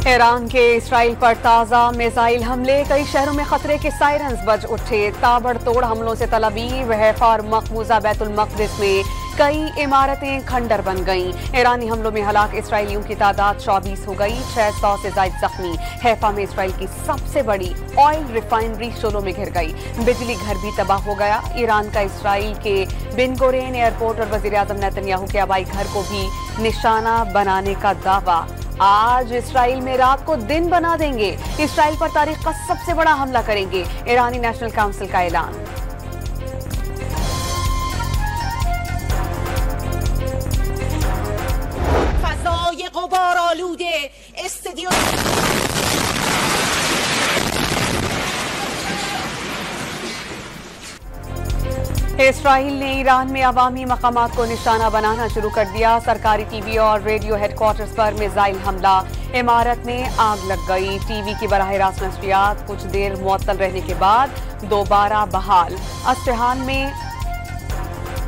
Iran के Israel पर ताज़ा मिसाइल हमले, कई शहरों में खतरे के सायरन्स बज उठे। ताबड़तोड़ हमलों से तल अवीव, हैफा और मकबूजा बैतुल मक़दिस में कई इमारतें खंडर बन गईं। ईरानी हमलों में हलाक इसराइलियों की तादाद 24 हो गई, 600 से ज़ायद जख्मी। हैफा में इसराइल की सबसे बड़ी ऑयल रिफाइनरी शोलों में घिर गई, बिजली घर भी तबाह हो गया। ईरान का इसराइल के बिन गुरेन एयरपोर्ट और वज़ीर आज़म नेतन्याहू के हवाई घर को भी निशाना बनाने का दावा। आज इसराइल में रात को दिन बना देंगे, इसराइल पर तारीख का सबसे बड़ा हमला करेंगे, ईरानी नेशनल काउंसिल का ऐलान। फज़ाए ग़ुबार आलूदे इस्तिडियो इसराइल ने ईरान में अवामी मकामात को निशाना बनाना शुरू कर दिया। सरकारी टीवी और रेडियो हेडक्वार्टर्स पर मिसाइल हमला, इमारत में आग लग गई। टीवी की बराह रास्त नशरियात कुछ देर मुअत्तल रहने के बाद दोबारा बहाल। अस्फहान में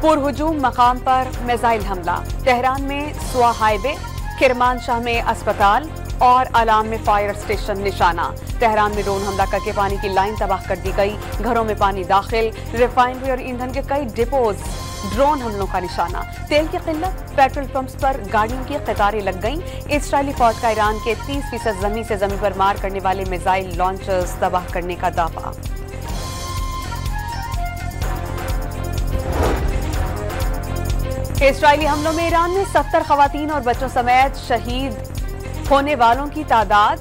पुरहुजूम मकाम पर मिसाइल हमला, तेहरान में स्वा हाईवे, किरमानशाह में अस्पताल और अलाम में फायर स्टेशन निशाना। तेहरान में ड्रोन हमला करके पानी की लाइन तबाह कर दी गई, घरों में पानी दाखिल। रिफाइनरी और ईंधन के कई डिपोज ड्रोन हमलों का निशाना। तेल की किल्लत, पेट्रोल पंप्स पर गाड़ियों की कतारें लग गईं। इसराइली फौज का ईरान के 30% जमीन से जमीन पर मार करने वाले मिसाइल लॉन्चर्स तबाह करने का दावा। इसराइली हमलों में ईरान में 70 खवातीन और बच्चों समेत शहीद होने वालों की तादाद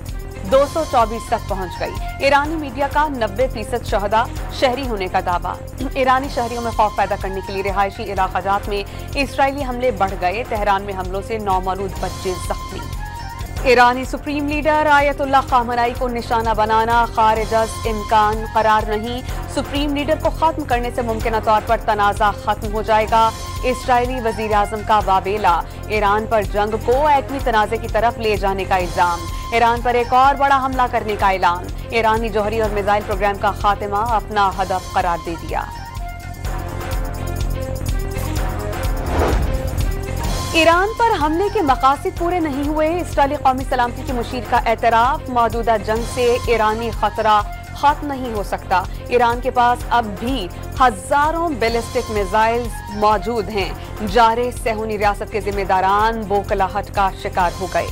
224 तक पहुंच गई। ईरानी मीडिया का 90% शहदा शहरी होने का दावा। ईरानी शहरियों में खौफ पैदा करने के लिए रिहायशी इलाकाजात में इसराइली हमले बढ़ गए। तेहरान में हमलों से नौमौलूद बच्चे जख्मी। ईरानी सुप्रीम लीडर आयतुल्लाह खामनाई को निशाना बनाना खारिज इम्कान करार नहीं। सुप्रीम लीडर को खत्म करने से मुमकिन तौर पर तनाज़ा खत्म हो जाएगा। इसराइली वजीर आजम का वाबेला, ईरान पर जंग को एटमी तनाज़े की तरफ ले जाने का इल्जाम। ईरान पर एक और बड़ा हमला करने का ऐलान। ईरानी जौहरी और मिसाइल प्रोग्राम का खात्मा अपना हदफ करार दे दिया। ईरान पर हमले के मकासद पूरे नहीं हुए, इसराइली कौमी सलामती के मुशीर का एतराफ। मौजूदा जंग से ईरानी खतरा खत्म नहीं हो सकता। ईरान के पास अब भी हजारों बैलिस्टिक मिसाइल्स मौजूद हैं। जारे सेहूनी रियासत के जिम्मेदारान बोखलाहट का शिकार हो गए।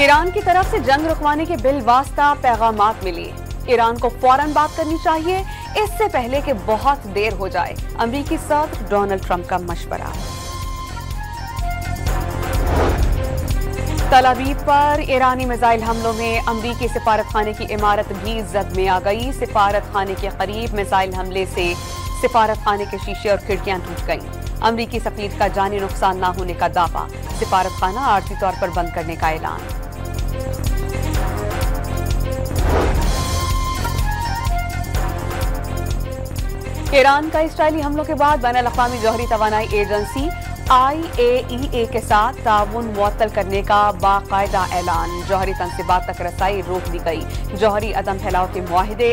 ईरान की तरफ से जंग रुकवाने के बिलवास्ता पैगामात मिले। ईरान को फौरन बात करनी चाहिए, इससे पहले कि बहुत देर हो जाए। अमेरिकी सदर डोनाल्ड ट्रंप का मशवरा। तल अवीव पर ईरानी मिसाइल हमलों में अमरीकी सिफारत खाने की इमारत भी जद में आ गई। सिफारत खाने के करीब मिसाइल हमले से सिफारत खाने के शीशे और खिड़कियां टूट गईं। अमरीकी सफीर का जानी नुकसान न होने का दावा। सिफारत खाना आर्थिक तौर पर बंद करने का ऐलान। ईरान का इसराइली हमलों के बाद बैनुल अक़वामी जौहरी तवानाई एजेंसी IAEA के साथ ताउन मुअत्तल करने का बाकायदा ऐलान। जौहरी तनसीबात तक रसाई रोक दी गई। जौहरी अदम फैलाव के मुआहिदे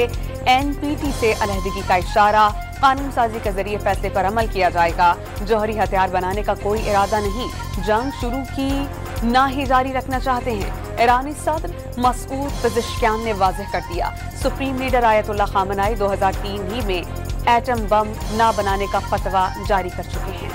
NPT से अलहदगी का इशारा। कानून साजी के जरिए फैसले पर अमल किया जाएगा। जौहरी हथियार बनाने का कोई इरादा नहीं, जंग शुरू की ना ही जारी रखना चाहते हैं। ईरानी सदर मसूद पेज़ेश्कियान ने वाज़ेह कर दिया। सुप्रीम लीडर आयतुल्लाह खामनाई 2003 ही में एटम बम ना बनाने का फतवा जारी कर चुके हैं।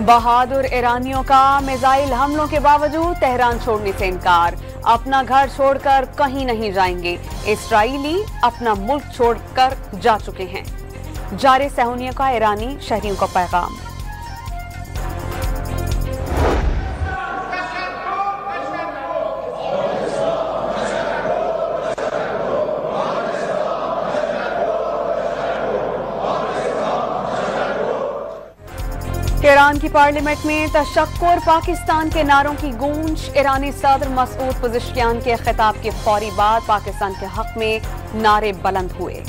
बहादुर ईरानियों का मिसाइल हमलों के बावजूद तेहरान छोड़ने से इनकार। अपना घर छोड़कर कहीं नहीं जाएंगे। इसराइली अपना मुल्क छोड़कर जा चुके हैं। जारे सेहूनियों का ईरानी शहरियों का पैगाम। ईरान की पार्लियामेंट में तशक्कुर, पाकिस्तान के नारों की गूंज। ईरानी सदर मसूद पेज़ेश्कियान के खिताब के फौरी बाद पाकिस्तान के हक में नारे बुलंद हुए।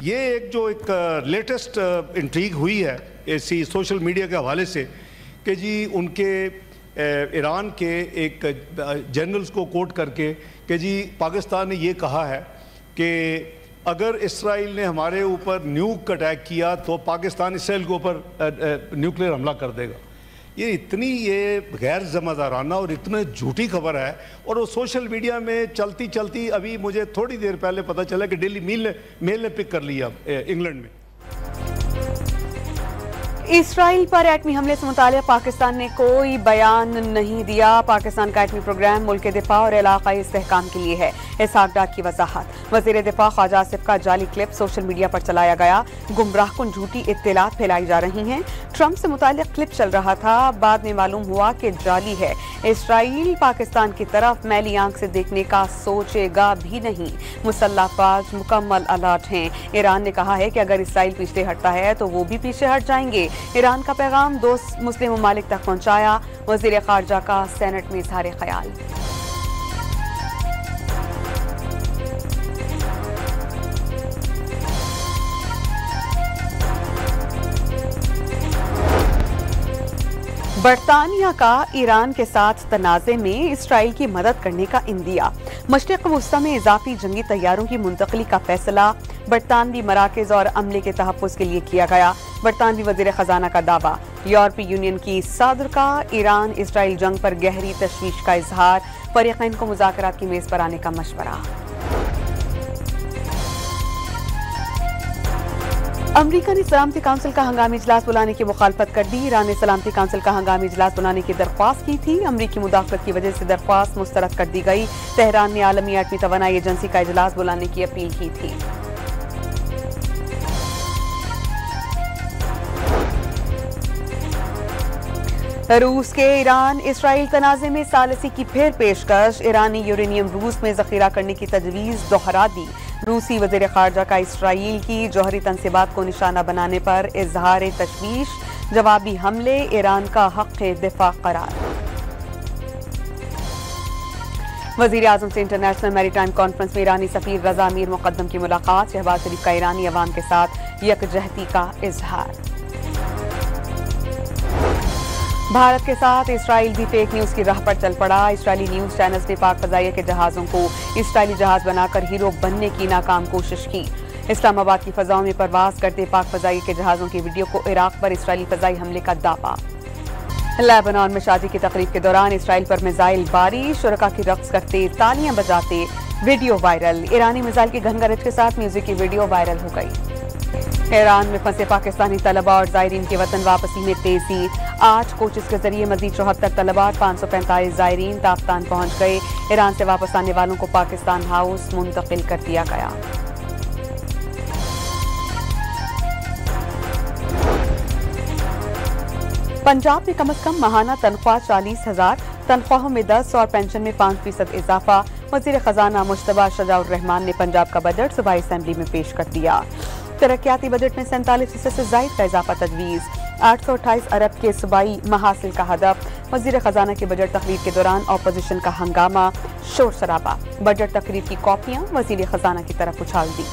ये एक लेटेस्ट इंट्रीग हुई है ऐसी सोशल मीडिया के हवाले से कि जी उनके ईरान के एक जनरल्स को कोट करके कि जी पाकिस्तान ने ये कहा है कि अगर इसराइल ने हमारे ऊपर न्यूक अटैक किया तो पाकिस्तान इसराइल के ऊपर न्यूक्लियर हमला कर देगा। ये इतनी गैर ज़िम्मेदाराना और इतनी झूठी खबर है, और वो सोशल मीडिया में चलती चलती अभी मुझे थोड़ी देर पहले पता चला कि डेली मेल ने पिक कर लिया इंग्लैंड में। इसराइल पर एटमी हमले से मुताल्लिक़ पाकिस्तान ने कोई बयान नहीं दिया। पाकिस्तान का एटमी प्रोग्राम मुल्क के दिफा और इलाक़ाई इस्तेहकाम के लिए है। इसहाक डार की वजाहत। वज़ीर दिफा ख्वाजा आसिफ का जाली क्लिप सोशल मीडिया पर चलाया गया। गुमराहकुन झूठी इत्तलात फैलाई जा रही हैं। ट्रंप से मुताल्लिक़ क्लिप चल रहा था, बाद में मालूम हुआ कि जाली है। इसराइल पाकिस्तान की तरफ मैली आंख से देखने का सोचेगा भी नहीं। मुसल्लह अफवाज मुकम्मल अलर्ट हैं। ईरान ने कहा है कि अगर इसराइल पीछे हटता है तो वो भी पीछे हट जाएंगे। ईरान का पैगाम 2 मुस्लिम ममालिक तक पहुंचाया। वज़ीर ख़ारजा का सेनेट में इज़हार ख्याल। बरतानिया का ईरान के साथ तनाज़े में इसराइल की मदद करने का इंदिया। मशरिक़ वस्ता में इजाफी जंगी तैयारों की मुंतकली का फैसला बरतानवी मराकज़ और अमले के तहफ़्फ़ुज़ के लिए किया गया। बरतानवी वज़ीर ख़जाना का दावा। यूरोपीय यूनियन की सदर का ईरान इसराइल जंग पर गहरी तशवीश का इजहार। फ़रीक़ैन को मुज़ाकरात की मेज़ पर आने का मशवरा। अमरीका ने सलामती काउंसिल का हंगामी इजलास बुलाने की मुखालफत कर दी। ईरान ने सलामती काउंसिल का हंगामी इजलास बुलाने की दरख्वास्त की थी। अमरीकी मुदाखलत की वजह से दरख्वास्त मुस्तरद कर दी गई। तेहरान ने आलमी एटमी तवानाई एजेंसी का इजलास बुलाने की अपील की थी। रूस के ईरान इसराइल तनाज़े में सालिसी की फिर पेशकश। ईरानी यूरेनियम रूस में जखीरा करने की तजवीज़ दोहरा दी। रूसी वज़ीर ख़ारजा का इसराइल की जौहरी तनसीबात को निशाना बनाने पर इजहार तशवीश। जवाबी हमले ईरान का हक़ दिफा करार। वज़ीर आज़म से इंटरनेशनल मैरीटाइम कॉन्फ्रेंस में ईरानी सफ़ीर रज़ा मीर मुक़द्दम की मुलाकात। शहबाज शरीफ का ईरानी अवाम के साथ यकजहती का इजहार। भारत के साथ इसराइल भी फेक न्यूज़ की राह पर चल पड़ा। इसराइली न्यूज़ चैनल्स ने पाक फ़ज़ाइया के जहाज़ों को इसराइली जहाज़ बनाकर हीरो बनने की नाकाम कोशिश की। इस्लामाबाद की फ़ज़ाओं में परवाज़ करते पाक फ़ज़ाइया के जहाज़ों की वीडियो को इराक़ पर इसराइली फ़ज़ाई हमले का दावा। लेबनान में शादी की तकरीब के दौरान इसराइल पर मिसाइल बारी। शुरका की रक़्स करते तालियां बजाते वीडियो वायरल। ईरानी मिसाइल की घनगरज के साथ म्यूजिक की वीडियो वायरल हो गई। ईरान में फंसे पाकिस्तानी तलबा और ज़ायरीन की वतन वापसी में तेजी। 8 कोचेस के जरिए मजीद 74 तलबा 545 ज़ायरीन ताफ्तान पहुंच गए। ईरान से वापस आने वालों को पाकिस्तान हाउस मुंतकिल कर दिया गया। पंजाब में कम अज कम माहाना तनख्वाह 40,000, तनख्वाहों में 10 और पेंशन में 5% इजाफा। वज़ीर ख़जाना मुश्तबा शजाउर रहमान ने पंजाब का बजट सूबाई असेंबली में पेश कर दिया। तरक्याती बजट में 47% से ज़ायद का इजाफा तजवीज़। 828 अरब के सूबाई महासिल का हदफ। वज़ीर ख़जाना के बजट तकरीर के दौरान अपोजिशन का हंगामा, शोर शराबा। बजट तकरीर की कॉपियां वज़ीर ख़जाना की तरफ उछाल दी।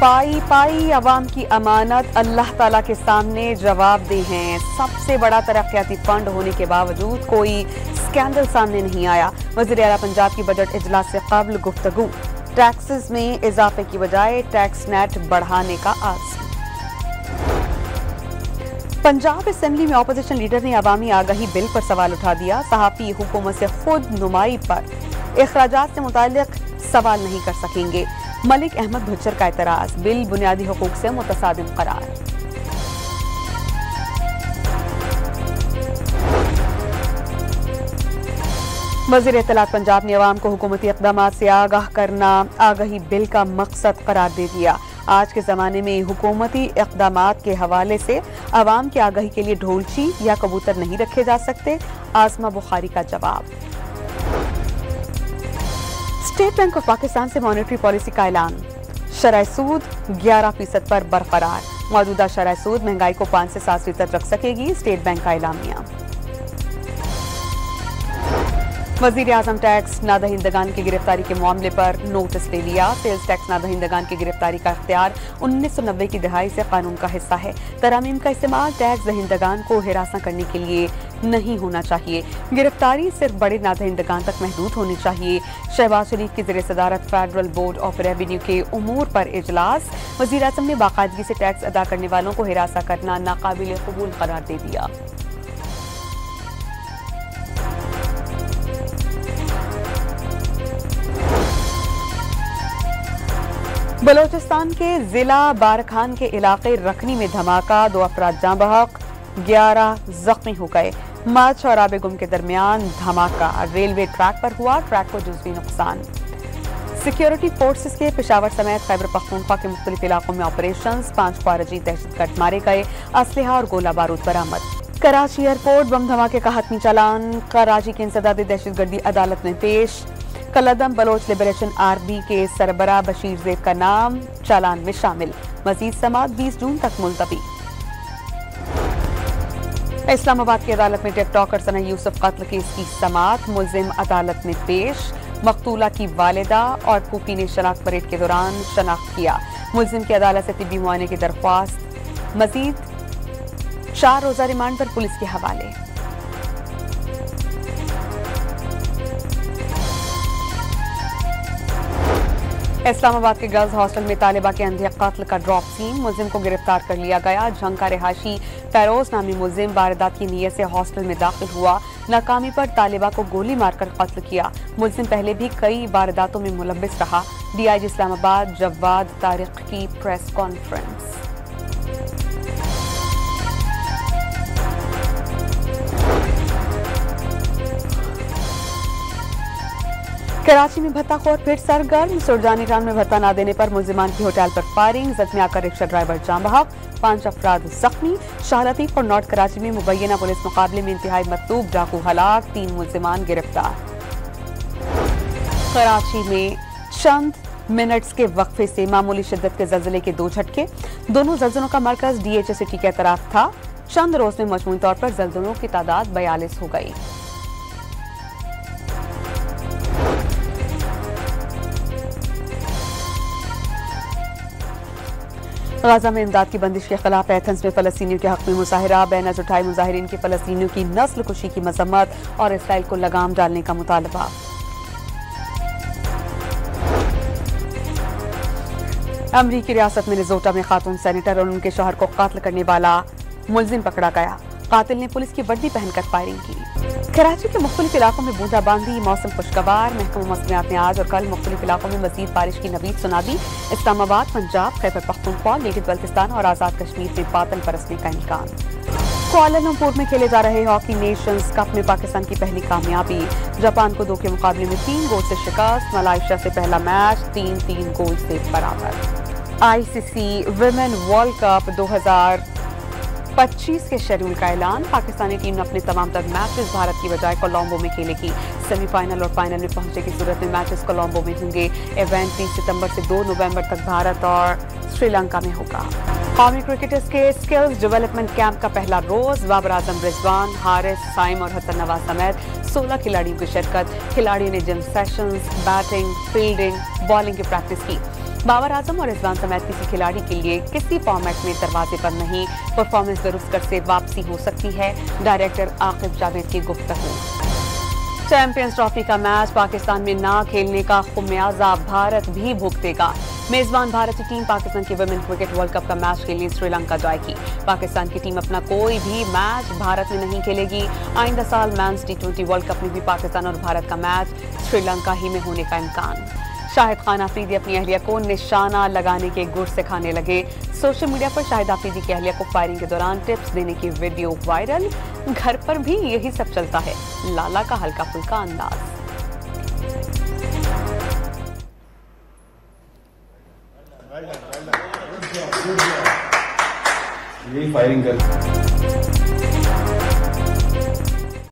पाई पाई अवाम की अमानत अल्लाह ताला के सामने जवाब दे हैं। सबसे बड़ा तरक्याती फंड होने के बावजूद कोई स्कैंडल सामने नहीं आया। वज़ीर आला पंजाब की बजट इजलास से कबल गुफ्तगू। टैक्सेस में इजाफे की बजाय टैक्स नेट बढ़ाने का आज़म। पंजाब असेंबली में अपोजिशन लीडर ने अवामी आगाही बिल पर सवाल उठा दिया। सहाफ़ी हुकूमत से खुद नुमाई पर इखराजात से मुताल्लिक सवाल नहीं कर सकेंगे। मलिक अहमद भुच्चर का एतराज। बिल बुनियादी हुकूक से मुतसादिम करार। वज़ीर इत्तलात पंजाब ने अवाम को हुकूमती इक़दामात से आगाह करना आगाही बिल का मकसद करार दे दिया। आज के ज़माने में हुकूमती इक़दामात के हवाले से अवाम की आगाही के लिए ढोलची या कबूतर नहीं रखे जा सकते। आज़मा बुखारी का जवाब। स्टेट बैंक ऑफ पाकिस्तान से मॉनेटरी पॉलिसी का ऐलान। शरह सूद 11% पर बरकरार। मौजूदा शरह सूद महंगाई को 5 से 7% रख सकेगी। स्टेट बैंक का एलामिया। वजीर आजम टैक्स नादहिंदगान की गिरफ्तारी के मामले पर नोटिस ले लिया। सेल्स टैक्स नादहिंदगान की गिरफ्तारी का इख्तियार 1990 की दहाई से कानून का हिस्सा है। तरामीम का इस्तेमाल टैक्स दहिंदगान को हिरासा करने के लिए नहीं होना चाहिए। गिरफ्तारी सिर्फ बड़े नादहिंदगान तक महदूद होनी चाहिए। शहबाज शरीफ की ज़ेर सदारत फेडरल बोर्ड ऑफ रेवेन्यू के उमूर पर इजलास। वज़ीर आज़म ने बाकायदगी से टैक्स अदा करने वालों को हिरासा करना नाकाबिल कबूल करार दे दिया। बलोचिस्तान के जिला बारखान के इलाके रखनी में धमाका, 2 अफराद जाँ बहक, 11 जख्मी हो गए। मच और आबेगुम के दरमियान धमाका रेलवे ट्रैक पर हुआ, ट्रैक को जुज़वी नुकसान। सिक्योरिटी फोर्सेस के पेशावर समेत खैबर पख्तूनख्वा के मुख्तलिफ इलाकों में ऑपरेशंस, 5 ख्वारिजी दहशतगर्द मारे गए, असलहा और गोला बारूद बरामद। कराची एयरपोर्ट बम धमाके का हतमी चालान, कराची की इंसदादी दहशतगर्दी अदालत में पेश। कलदम बलोच लिबरेशन आर्मी के सरबरा बशीर ज़ैद का नाम चालान में शामिल। मजीद समाअत 20 जून तक मुलतवी। इस्लामाबाद की अदालत में टिकटॉकर सना यूसुफ कत्ल केस की समाअत, मुल्जिम अदालत में पेश। मकतूला की वालिदा और फूफी ने शनाख्त परेड के दौरान शनाख्त किया। मुल्जिम की अदालत से तिब्बी मुआयने की दरख्वास्त। मजीद 4 रोजा रिमांड पर पुलिस के हवाले। इस्लामाबाद के गर्ल्स हॉस्टल में तालिबा के अंधे कत्ल का ड्रॉप सीन, मुल्जिम को गिरफ्तार कर लिया गया। झंग का रिहायशी फैरोज नामी मुल्जिम वारदात की नीयत से हॉस्टल में दाखिल हुआ, नाकामी पर तालिबा को गोली मारकर कत्ल किया। मुल्जिम पहले भी कई वारदातों में मुलव्विस रहा। डीआईजी इस्लामाबाद जवाद तारिक की प्रेस कॉन्फ्रेंस। कराची में भत्ताखोर फिर सरगर्म, सुरजानी टाउन में भत्ता न देने पर मुल्जिमान की होटल पर फायरिंग, जख्मी आकर रिक्शा ड्राइवर जाँ बहक, 5 अफराद जख्मी। शाह लतीफ और नॉर्थ कराची में मुबैना पुलिस मुकाबले में इंतहाई मतलूब डाकू हलाक, 3 मुल्जिमान गिरफ्तार। कराची में चंद मिनट्स के वक्फे से मामूली शिद्दत के जल्जले के 2 झटके, दोनों जल्जलों का मरकज DHA सिटी के तरफ था। चंद रोज में मजमूई तौर पर जल्जलों की तादाद 42 हो गई। गाजा में इमदाद की बंदिश के खिलाफ एथेंस में फलस्तीनियों के हक में मुजाहिरा, बैनर्स उठाए मुजाहिरीन की फलस्तीनियों की नस्ल कुशी की मजम्मत और इसराइल को लगाम डालने का मुतालबा। अमरीकी रियासत मिनेसोटा में खातून सेनेटर और उनके शौहर को कत्ल करने वाला मुल्जिम पकड़ा गया। कातिल ने पुलिस की वर्दी पहनकर फायरिंग की। कराची के मुख्तलिफ इलाकों में बूंदाबांदी, मौसम खुशगवार। महकमा मौसमियात ने आज और कल मुख्तलिफ इलाकों में मजीद बारिश की नवीद सुना दी। इस्लामाबाद, पंजाब, खैबर पख्तूनख्वा, गिलगित बल्तिस्तान और आज़ाद कश्मीर में बादल बरसने का इम्कान। कुआलालंपुर में खेले जा रहे हॉकी नेशंस कप में पाकिस्तान की पहली कामयाबी, जापान को 2 के मुकाबले में 3 गोल से शिकस्त। मलेशिया से पहला मैच 3-3 गोल से बराबर। ICC विमेन वर्ल्ड कप 2025 के शेड्यूल का ऐलान, पाकिस्तानी टीम ने अपने तमाम तर मैचेस भारत की बजाय कोलंबो में खेलेगी। सेमीफाइनल और फाइनल में पहुंचने की सूरत में मैचेस कोलंबो में होंगे। इवेंट 30 सितंबर से 2 नवंबर तक भारत और श्रीलंका में होगा। कौमी क्रिकेटर्स के स्किल्स डेवलपमेंट कैंप का पहला रोज, बाबर आजम, रिजवान, हारिस, साइम और हसन नवाज समेत 16 खिलाड़ियों की शिरकत। खिलाड़ियों ने gym sessions, batting, fielding, bowling की प्रैक्टिस की। बाबर आजम और रिजवान समेत किसी खिलाड़ी के लिए किसी फॉर्मेट में दरवाजे पर नहीं, परफॉर्मेंस दुरुस्त कर से वापसी हो सकती है। डायरेक्टर आकिब जावेद की गुफ्तगू। चैंपियंस ट्रॉफी का मैच पाकिस्तान में ना खेलने का खुमियाजा भारत भी भुगतेगा। मेजबान भारतीय टीम पाकिस्तान की वुमेन क्रिकेट वर्ल्ड कप का मैच खेलने श्रीलंका जाएगी। पाकिस्तान की टीम अपना कोई भी मैच भारत में नहीं खेलेगी। आइंदा साल मेंस T20 वर्ल्ड कप में भी पाकिस्तान और भारत का मैच श्रीलंका ही में होने का इम्कान। शाहिद खान आफरीदी अपनी अहलिया को निशाना लगाने के गुर सिखाने लगे। सोशल मीडिया पर शाहिद आफरीदी की अहलिया को फायरिंग के दौरान टिप्स देने की वीडियो वायरल। घर पर भी यही सब चलता है, लाला का हल्का फुल्का अंदाज। यही फायरिंग कर